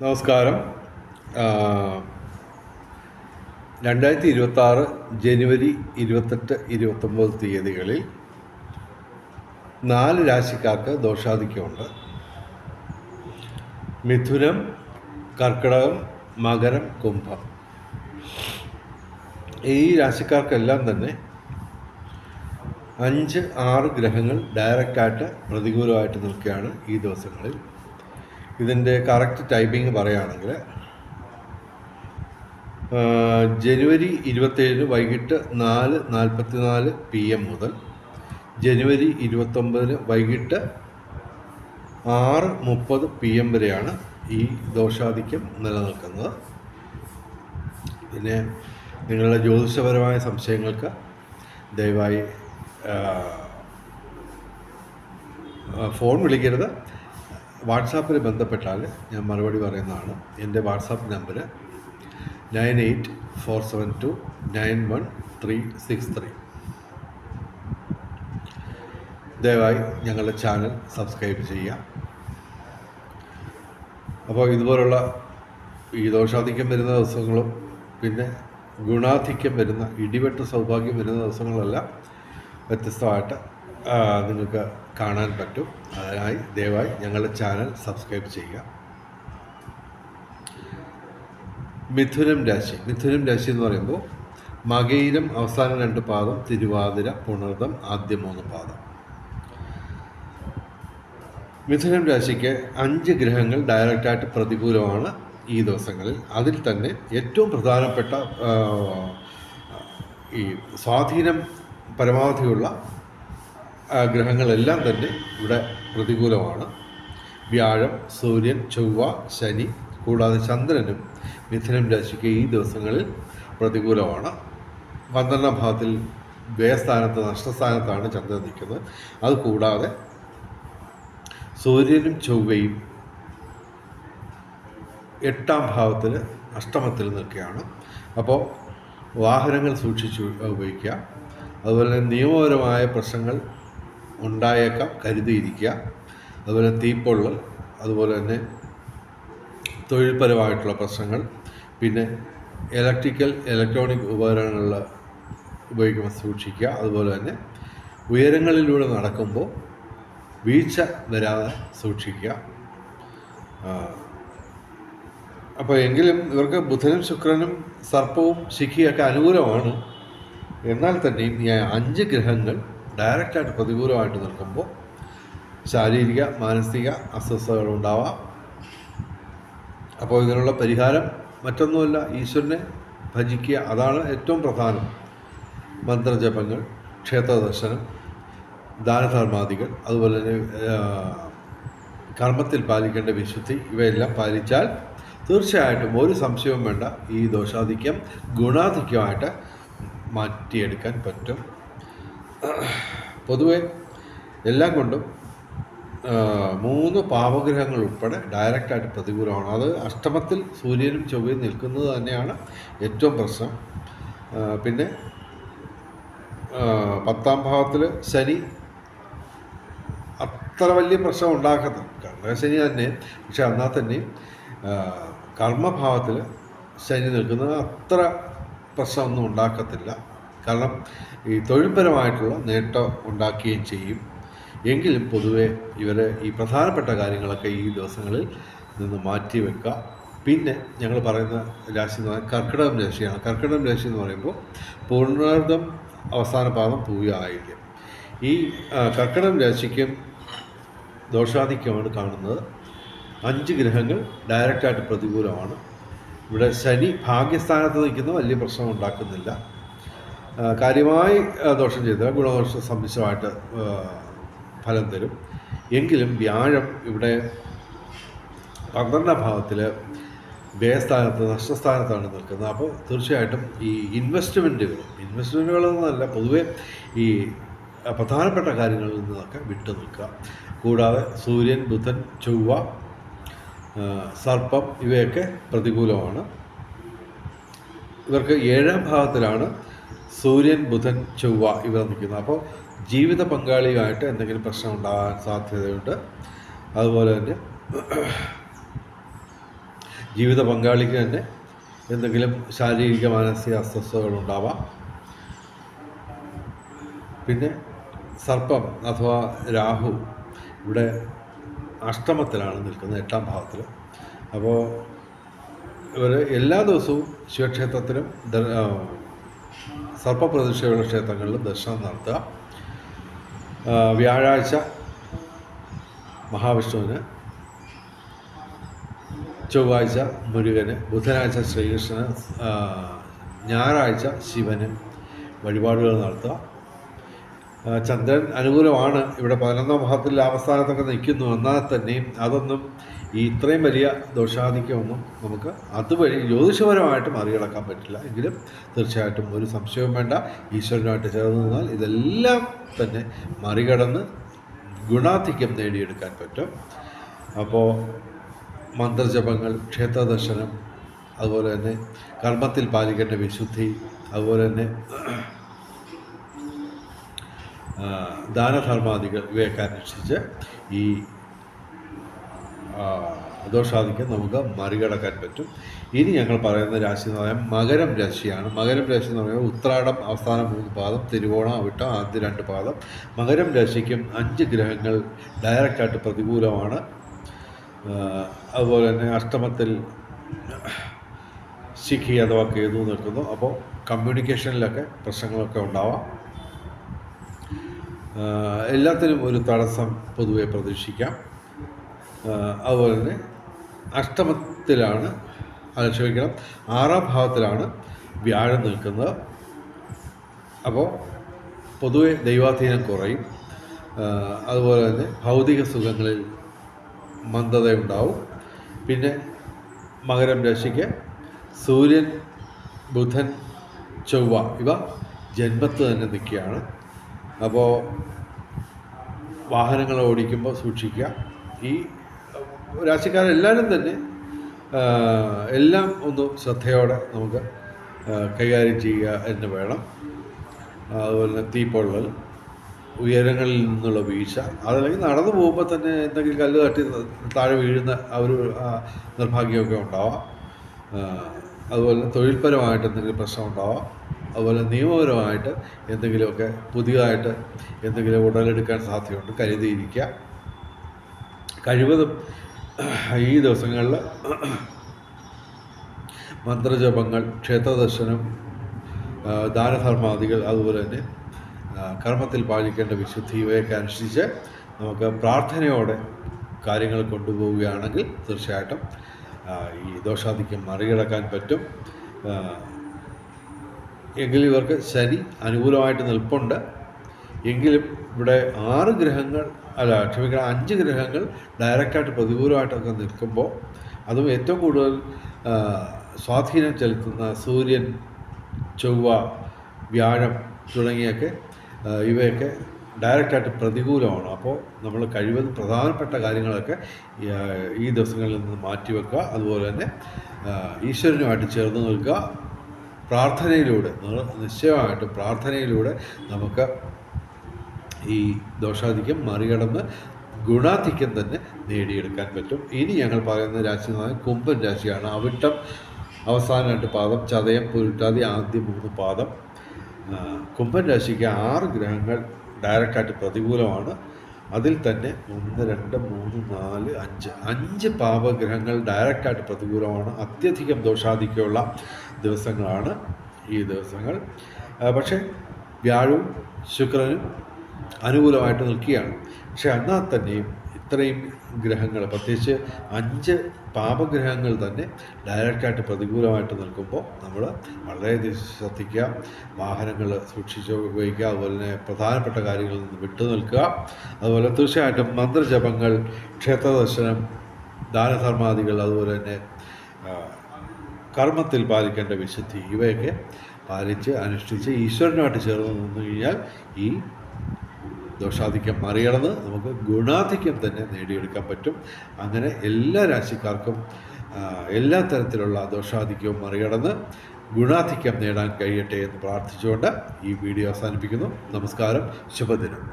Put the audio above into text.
നമസ്കാരം. 2026 ജനുവരി 28, 29 തീയതികളിൽ 4 രാശിക്കാർക്ക് ദോഷാധിക്യമുണ്ട്. മിഥുനം, കർക്കിടകം, മകരം, കുംഭം. ഈ രാശിക്കാർക്കെല്ലാം തന്നെ 5-6 ഗ്രഹങ്ങൾ ഡയറക്റ്റായിട്ട് പ്രതികൂലമായിട്ട് നിൽക്കുകയാണ് ഈ ദിവസങ്ങളിൽ. ഇതിൻ്റെ കറക്റ്റ് ടൈമിങ് പറയുകയാണെങ്കിൽ ജനുവരി 27 വൈകിട്ട് 4:44 PM മുതൽ ജനുവരി 29 വൈകിട്ട് 6:30 PM വരെയാണ് ഈ ദോഷാധിക്യം നിലനിൽക്കുന്നത്. പിന്നെ നിങ്ങളുടെ ജ്യോതിഷപരമായ സംശയങ്ങൾക്ക് ദയവായി ഫോൺ വിളിക്കരുത്. വാട്സാപ്പിൽ ബന്ധപ്പെട്ടാൽ ഞാൻ മറുപടി പറയുന്നതാണ്. എൻ്റെ വാട്സാപ്പ് നമ്പർ 9847291363. ദയവായി ഞങ്ങളുടെ ചാനൽ സബ്സ്ക്രൈബ് ചെയ്യുക. അപ്പോൾ ഇതുപോലുള്ള ഈ ദോഷാധിക്യം വരുന്ന ദിവസങ്ങളും പിന്നെ ഗുണാധിക്യം വരുന്ന ഇടിവെട്ട് സൗഭാഗ്യം വരുന്ന ദിവസങ്ങളെല്ലാം വ്യത്യസ്തമായിട്ട് നിങ്ങൾക്ക് കാണാൻ പറ്റും. അതിനായി ദയവായി ഞങ്ങളുടെ ചാനൽ സബ്സ്ക്രൈബ് ചെയ്യുക. മിഥുനം രാശി എന്ന് പറയുമ്പോൾ മകയിരം അവസാന 2 പാദം, തിരുവാതിര, പുണർദം ആദ്യ 3 പാദം. മിഥുനം രാശിക്ക് 5 ഗ്രഹങ്ങൾ ഡയറക്റ്റായിട്ട് പ്രതികൂലമാണ് ഈ ദിവസങ്ങളിൽ. അതിൽ തന്നെ ഏറ്റവും പ്രധാനപ്പെട്ട ഈ സ്വാധീനം പരമാവധിയുള്ള ഗ്രഹങ്ങളെല്ലാം തന്നെ ഇവിടെ പ്രതികൂലമാണ്. വ്യാഴം, സൂര്യൻ, ചൊവ്വ, ശനി കൂടാതെ ചന്ദ്രനും മിഥുനം രാശിക്ക് ഈ ദിവസങ്ങളിൽ പ്രതികൂലമാണ്. 12ാം ഭാവത്തിൽ വ്യയസ്ഥാനത്ത്, നഷ്ടസ്ഥാനത്താണ് ചന്ദ്രൻ നിൽക്കുന്നത്. അതുകൂടാതെ സൂര്യനും ചൊവ്വയും 8ാം ഭാവത്തിൽ അഷ്ടമത്തിൽ നിൽക്കുകയാണ്. അപ്പോൾ വാഹനങ്ങൾ സൂക്ഷിച്ച് ഉപയോഗിക്കുക. അതുപോലെ തന്നെ നിയമപരമായ പ്രശ്നങ്ങൾ ഉണ്ടായേക്കാം, കരുതിയിരിക്കുക. അതുപോലെ തീപ്പൊള്ളൽ, അതുപോലെ തന്നെ തൊഴിൽപരമായിട്ടുള്ള പ്രശ്നങ്ങൾ, പിന്നെ ഇലക്ട്രോണിക് ഉപകരണങ്ങളിൽ ഉപയോഗിക്കുമ്പോൾ സൂക്ഷിക്കുക. അതുപോലെ തന്നെ ഉയരങ്ങളിലൂടെ നടക്കുമ്പോൾ വീഴ്ച വരാതെ സൂക്ഷിക്കുക. അപ്പോൾ എങ്കിലും ഇവർക്ക് ബുധനും ശുക്രനും സർപ്പവും ശിഖിയൊക്കെ അനുകൂലമാണ്. എന്നാൽ തന്നെയും ഈ 5 ഗ്രഹങ്ങൾ ഡയറക്റ്റായിട്ട് പ്രതികൂലമായിട്ട് നിൽക്കുമ്പോൾ ശാരീരിക മാനസിക അസ്വസ്ഥതകളുണ്ടാവാം. അപ്പോൾ ഇതിനുള്ള പരിഹാരം മറ്റൊന്നുമല്ല, ഈശ്വരനെ ഭജിക്കുക. അതാണ് ഏറ്റവും പ്രധാനം. മന്ത്രജപങ്ങൾ, ക്ഷേത്ര ദർശനം, ദാനധർമാദികൾ, അതുപോലെ തന്നെ കർമ്മത്തിൽ പാലിക്കേണ്ട വിശുദ്ധി, ഇവയെല്ലാം പാലിച്ചാൽ തീർച്ചയായിട്ടും ഒരു സംശയവും വേണ്ട, ഈ ദോഷാധിക്യം ഗുണാധിക്യമായിട്ട് മാറ്റിയെടുക്കാൻ പറ്റും. പൊതുവെ എല്ലാം കൊണ്ടും 3 പാപഗ്രഹങ്ങൾ ഉൾപ്പെടെ ഡയറക്റ്റായിട്ട് പ്രതികൂലമാണ്. അത് അഷ്ടമത്തിൽ സൂര്യനും ചൊവ്വയും നിൽക്കുന്നത് തന്നെയാണ് ഏറ്റവും പ്രശ്നം. പിന്നെ 10ാം ഭാവത്തിൽ ശനി അത്ര വലിയ പ്രശ്നം ഉണ്ടാക്കത്തില്ല. കർമ്മശനി തന്നെ, പക്ഷെ എന്നാൽ തന്നെയും കർമ്മഭാവത്തിൽ ശനി നിൽക്കുന്നത് അത്ര പ്രശ്നമൊന്നും ഉണ്ടാക്കത്തില്ല. കാരണം ഈ തൊഴിൽപരമായിട്ടുള്ള നേട്ടം ഉണ്ടാക്കുകയും ചെയ്യും. എങ്കിലും പൊതുവെ ഇവരെ ഈ പ്രധാനപ്പെട്ട കാര്യങ്ങളൊക്കെ ഈ ദിവസങ്ങളിൽ നിന്ന് മാറ്റി വെക്കുക. പിന്നെ ഞങ്ങൾ പറയുന്ന രാശി എന്ന് പറയുന്നത് കർക്കിടകം രാശിയാണ്. കർക്കിടകം രാശി എന്ന് പറയുമ്പോൾ പൂർണ്ണാർദ്ധം അവസാന പാദം, പൂയ ആയില്യം. ഈ കർക്കിടകം രാശിക്കും ദോഷാധിക്യമാണ് കാണുന്നത്. 5 ഗ്രഹങ്ങൾ ഡയറക്റ്റായിട്ട് പ്രതികൂലമാണ്. ഇവിടെ ശനി ഭാഗ്യസ്ഥാനത്ത് നിൽക്കുന്ന വലിയ പ്രശ്നം ഉണ്ടാക്കുന്നില്ല, കാര്യമായി ദോഷം ചെയ്തില്ല, ഗുണദോഷ സമ്മിശ്രമായിട്ട് ഫലം തരും. എങ്കിലും വ്യാഴം ഇവിടെ 12ാം ഭാവത്തിൽ വ്യയസ്ഥാനത്ത്, നഷ്ടസ്ഥാനത്താണ് നിൽക്കുന്നത്. അപ്പോൾ തീർച്ചയായിട്ടും ഈ ഇൻവെസ്റ്റ്മെൻറ്റുകളെന്നല്ല, പൊതുവെ ഈ പ്രധാനപ്പെട്ട കാര്യങ്ങളിൽ നിന്നൊക്കെ വിട്ടു നിൽക്കുക. കൂടാതെ സൂര്യൻ, ബുധൻ, ചൊവ്വ, സർപ്പം ഇവയൊക്കെ പ്രതികൂലമാണ്. ഇവർക്ക് 7ാം ഭാവത്തിലാണ് സൂര്യൻ, ബുധൻ, ചൊവ്വ ഇവർ നിൽക്കുന്നത്. അപ്പോൾ ജീവിത പങ്കാളിയുമായിട്ട് എന്തെങ്കിലും പ്രശ്നം ഉണ്ടാകാൻ സാധ്യതയുണ്ട്. അതുപോലെ തന്നെ ജീവിത പങ്കാളിക്ക് തന്നെ എന്തെങ്കിലും ശാരീരിക മാനസിക അസ്വസ്ഥതകളുണ്ടാവാം. പിന്നെ സർപ്പം അഥവാ രാഹു ഇവിടെ അഷ്ടമത്തിലാണ് നിൽക്കുന്നത്, 8ാം ഭാവത്തിൽ. അപ്പോൾ ഇവർ എല്ലാ ദിവസവും ശിവക്ഷേത്രത്തിലും സർപ്പപ്രതിഷ്ഠയുള്ള ക്ഷേത്രങ്ങളിലും ദർശനം നടത്തുക. വ്യാഴാഴ്ച മഹാവിഷ്ണുവിന്, ചൊവ്വാഴ്ച മുരുകന്, ബുധനാഴ്ച ശ്രീകൃഷ്ണന്, ഞായറാഴ്ച ശിവന് വഴിപാടുകൾ നടത്തുക. ചന്ദ്രൻ അനുകൂലമാണ്, ഇവിടെ 11ാം ഭാവത്തിൽ ലാഭസ്ഥാനത്തൊക്കെ നിൽക്കുന്നു. എന്നാൽ തന്നെയും അതൊന്നും ഈ ഇത്രയും വലിയ ദോഷാധിക്യമൊന്നും നമുക്ക് അതുവഴി ജ്യോതിഷപരമായിട്ട് മറികടക്കാൻ പറ്റില്ല. എങ്കിലും തീർച്ചയായിട്ടും ഒരു സംശയവും വേണ്ട, ഈശ്വരനുമായിട്ട് ചേർന്ന് നിന്നാൽ ഇതെല്ലാം തന്നെ മറികടന്ന് ഗുണാധിക്യം നേടിയെടുക്കാൻ പറ്റും. അപ്പോൾ മന്ത്രജപങ്ങൾ, ക്ഷേത്ര ദർശനം, അതുപോലെ തന്നെ കർമ്മത്തിൽ പാലിക്കേണ്ട വിശുദ്ധി, അതുപോലെ തന്നെ ദാനധർമാദികൾ ഇവയൊക്കെ അന്വേഷിച്ച് ഈ ദോഷാധിക്യം നമുക്ക് മറികടക്കാൻ പറ്റും. ഇനി ഞങ്ങൾ പറയുന്ന രാശി എന്ന് പറയാൻ മകരം രാശിയാണ്. മകരം രാശി എന്ന് പറയുമ്പോൾ ഉത്രാടം അവസാന 3 പാദം, തിരുവോണം അവിട്ടം ആദ്യ 2 പാദം. മകരം രാശിക്കും 5 ഗ്രഹങ്ങൾ ഡയറക്റ്റായിട്ട് പ്രതികൂലമാണ്. അതുപോലെ തന്നെ അഷ്ടമത്തിൽ ശിഖി അഥവാ കേതു നിൽക്കുന്നു. അപ്പോൾ കമ്മ്യൂണിക്കേഷനിലൊക്കെ പ്രശ്നങ്ങളൊക്കെ ഉണ്ടാവാം. എല്ലാത്തിനും ഒരു തടസ്സം പൊതുവെ പ്രതീക്ഷിക്കാം. അതുപോലെ തന്നെ അഷ്ടമത്തിലാണ്, ക്ഷമിക്കണം, 6ാം ഭാവത്തിലാണ് വ്യാഴം നിൽക്കുന്നത്. അപ്പോൾ പൊതുവെ ദൈവാധീനം കുറയും. അതുപോലെ തന്നെ ഭൗതിക സുഖങ്ങളിൽ മന്ദതയുണ്ടാവും. പിന്നെ മകരം രാശിക്ക് സൂര്യൻ, ബുധൻ, ചൊവ്വ ഇവ ജന്മത്ത് തന്നെ നിൽക്കുകയാണ്. അപ്പോൾ വാഹനങ്ങൾ ഓടിക്കുമ്പോൾ സൂക്ഷിക്കുക. ഈ രാശിക്കാരെല്ലാവരും തന്നെ എല്ലാം ഒന്ന് ശ്രദ്ധയോടെ നമുക്ക് കൈകാര്യം ചെയ്യുക എന്ന് വേണം. അതുപോലെ തന്നെ തീപ്പൊള്ളൽ, ഉയരങ്ങളിൽ നിന്നുള്ള വീഴ്ച, അതല്ലെങ്കിൽ നടന്നു പോകുമ്പോൾ തന്നെ എന്തെങ്കിലും കല്ല് തട്ടി താഴെ വീഴുന്ന ആ ഒരു നിർഭാഗ്യമൊക്കെ ഉണ്ടാവാം. അതുപോലെ തൊഴിൽപരമായിട്ട് എന്തെങ്കിലും പ്രശ്നം ഉണ്ടാവാം. അതുപോലെ നിയമപരമായിട്ട് എന്തെങ്കിലുമൊക്കെ പുതിയതായിട്ട് എന്തെങ്കിലും ഉടലെടുക്കാൻ സാധ്യതയുണ്ട്, കരുതിയിരിക്കുക. കഴിവതും ഈ ദിവസങ്ങളിൽ മന്ത്രജപങ്ങൾ, ക്ഷേത്രദർശനം, ദാനധർമാദികൾ, അതുപോലെ തന്നെ കർമ്മത്തിൽ പാലിക്കേണ്ട വിശുദ്ധി ഇവയൊക്കെ അനുസരിച്ച് നമുക്ക് പ്രാർത്ഥനയോടെ കാര്യങ്ങൾ കൊണ്ടുപോവുകയാണെങ്കിൽ തീർച്ചയായിട്ടും ഈ ദോഷാധിക്യം മറികടക്കാൻ പറ്റും. എങ്കിലും ഇവർക്ക് ശനി അനുകൂലമായിട്ട് നിൽപ്പുണ്ട്. എങ്കിലും ഇവിടെ 6 ഗ്രഹങ്ങൾ, 5 ഗ്രഹങ്ങൾ ഡയറക്റ്റായിട്ട് പ്രതികൂലമായിട്ടൊക്കെ നിൽക്കുമ്പോൾ, അതും ഏറ്റവും കൂടുതൽ സ്വാധീനം ചെലുത്തുന്ന സൂര്യൻ, ചൊവ്വ, വ്യാഴം തുടങ്ങിയൊക്കെ ഇവയൊക്കെ ഡയറക്റ്റായിട്ട് പ്രതികൂലമാണ്. അപ്പോൾ നമ്മൾ കഴിവതും പ്രധാനപ്പെട്ട കാര്യങ്ങളൊക്കെ ഈ ദിവസങ്ങളിൽ നിന്ന് മാറ്റിവെക്കുക. അതുപോലെ തന്നെ ഈശ്വരനുമായിട്ട് ചേർന്ന് നിൽക്കുക. പ്രാർത്ഥനയിലൂടെ, നിശ്ചയമായിട്ടും പ്രാർത്ഥനയിലൂടെ നമുക്ക് ഈ ദോഷാധിക്യം മറികടന്ന് ഗുണാധിക്യം തന്നെ നേടിയെടുക്കാൻ പറ്റും. ഇനി ഞങ്ങൾ പറയുന്ന രാശി എന്ന് പറഞ്ഞാൽ കുംഭൻ രാശിയാണ്. അവിട്ടം അവസാന 2 പാദം, ചതയം, പുരുട്ടാതി ആദ്യ 3 പാദം. കുംഭൻ രാശിക്ക് 6 ഗ്രഹങ്ങൾ ഡയറക്റ്റായിട്ട് പ്രതികൂലമാണ്. അതിൽ തന്നെ 1, 2, 3, 4, 5 പാപഗ്രഹങ്ങൾ ഡയറക്റ്റായിട്ട് പ്രതികൂലമാണ്. അത്യധികം ദോഷാധിക്യമുള്ള ദിവസങ്ങളാണ് ഈ ദിവസങ്ങൾ. പക്ഷേ വ്യാഴവും ശുക്രനും അനുകൂലമായിട്ട് നിൽക്കുകയാണ്. പക്ഷേ എന്നാൽ തന്നെയും ഇത്രയും ഗ്രഹങ്ങൾ, പ്രത്യേകിച്ച് 5 പാപഗ്രഹങ്ങൾ തന്നെ ഡയറക്റ്റായിട്ട് പ്രതികൂലമായിട്ട് നിൽക്കുമ്പോൾ നമ്മൾ വളരെയധികം ശ്രദ്ധിക്കുക. വാഹനങ്ങൾ സൂക്ഷിച്ച് ഉപയോഗിക്കുക. അതുപോലെ തന്നെ പ്രധാനപ്പെട്ട കാര്യങ്ങളിൽ നിന്ന് വിട്ടു നിൽക്കുക. അതുപോലെ തീർച്ചയായിട്ടും മന്ത്രജപങ്ങൾ, ക്ഷേത്രദർശനം, ദാനധർമാദികൾ, അതുപോലെ തന്നെ കർമ്മത്തിൽ പാലിക്കേണ്ട വിശുദ്ധി ഇവയൊക്കെ പാലിച്ച് അനുഷ്ഠിച്ച് ഈശ്വരനുമായിട്ട് ചേർന്ന് നിന്ന് കഴിഞ്ഞാൽ ഈ ദോഷാധിക്യം മറികടന്ന് നമുക്ക് ഗുണാധിക്യം തന്നെ നേടിയെടുക്കാൻ പറ്റും. അങ്ങനെ എല്ലാ രാശിക്കാർക്കും എല്ലാ തരത്തിലുള്ള ദോഷാധിക്യവും മറികടന്ന് ഗുണാധിക്യം നേടാൻ കഴിയട്ടെ എന്ന് പ്രാർത്ഥിച്ചുകൊണ്ട് ഈ വീഡിയോ അവസാനിപ്പിക്കുന്നു. നമസ്കാരം, ശുഭദിനം.